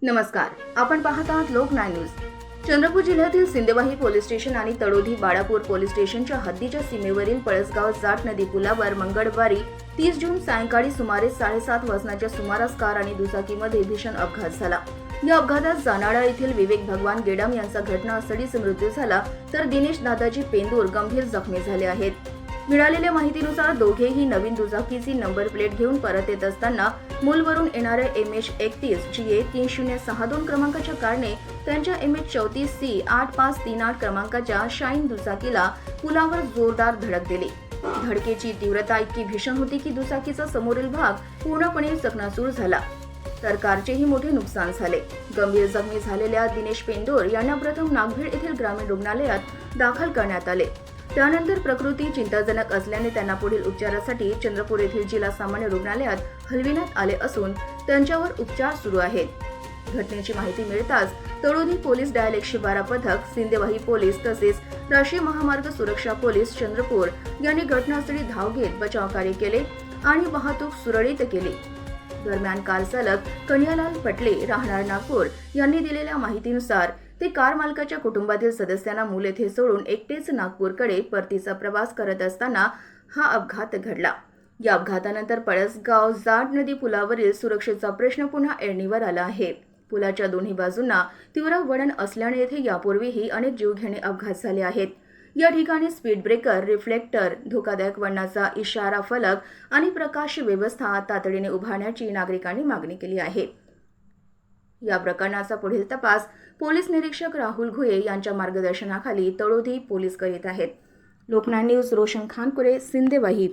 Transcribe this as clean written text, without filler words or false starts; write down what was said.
नमस्कार, आपण पाहत आहात लोकनाय न्यूज। चंद्रपूर जिल्ह्यातील सिंदेवाही पोलीस स्टेशन आणि तळोधी बाळापूर पोलीस स्टेशनच्या हद्दीच्या सीमेवरील पळसगाव जाट नदी पुलावर मंगळवारी 30 जून सायंकाळी सुमारे 7:30 वाजण्याच्या सुमारास कार आणि दुचाकीमध्ये भीषण अपघात झाला। या अपघातात जानाळा येथील विवेक भगवान गेडाम यांचा घटनास्थळीच मृत्यू झाला, तर दिनेश दादाजी पेंदूर गंभीर जखमी झाले आहेत। मिळालेल्या माहितीनुसार दोघेही नवीन दुचाकीची नंबर प्लेट घेऊन परत येत असताना मूलवरून येणाऱ्या MH31 GA 3062 क्रमांकाच्या कारने त्यांच्या MH34C 8538 क्रमांकाच्या शाईन दुचाकीला पुलावर जोरदार धडक दिली। धडकेची तीव्रता इतकी भीषण होती की दुचाकीचा समोरील भाग पूर्णपणे चकनाचूर झाला, तर कारचेही मोठे नुकसान झाले। गंभीर जखमी झालेल्या दिनेश पेंदूर यांना प्रथम नागभीड येथील ग्रामीण रुग्णालयात दाखल करण्यात आले। त्यानंतर प्रकृती चिंताजनक असल्याने त्यांना पुढील उपचारासाठी चंद्रपूर येथील जिल्हा सामान्य रुग्णालयात हलविण्यात आले असून त्यांच्यावर उपचार सुरू आहेत। घटनेची माहिती मिळताच तळोधी पोलीस डायल 112 पथक, सिंदेवाही पोलीस तसेच राष्ट्रीय महामार्ग सुरक्षा पोलीस चंद्रपूर यांनी घटनास्थळी धाव घेत बचाव कार्य केले आणि वाहतूक सुरळीत केली। दरम्यान कार चालक कन्हैयालाल पटले राहणार नागपूर यांनी दिलेल्या माहितीनुसार ते कार मालकाच्या कुटुंबातील सदस्यांना मूल येथे सोडून एकटेच नागपूरकडे परतीचा प्रवास करत असताना हा अपघात घडला। या अपघातानंतर पळसगाव जाट नदी पुलावरील सुरक्षेचा प्रश्न पुन्हा ऐरणीवर आला आहे। पुलाच्या दोन्ही बाजूंना तीव्र वळण असल्याने येथे यापूर्वीही अनेक जीवघेणे अपघात झाले आहेत। या ठिकाणी स्पीड ब्रेकर, रिफ्लेक्टर, धोकादायक वळणाचा इशारा फलक आणि प्रकाश व्यवस्था तातडीने उभारण्याची नागरिकांनी मागणी केली आहे। या प्रकरणाचा पुढील तपास पोलीस निरीक्षक राहुल घुये यांच्या मार्गदर्शनाखाली तळोधी पोलीस करीत आहेत। लोकनाय न्यूज, रोशन खानपुरे, सिंदेवाही।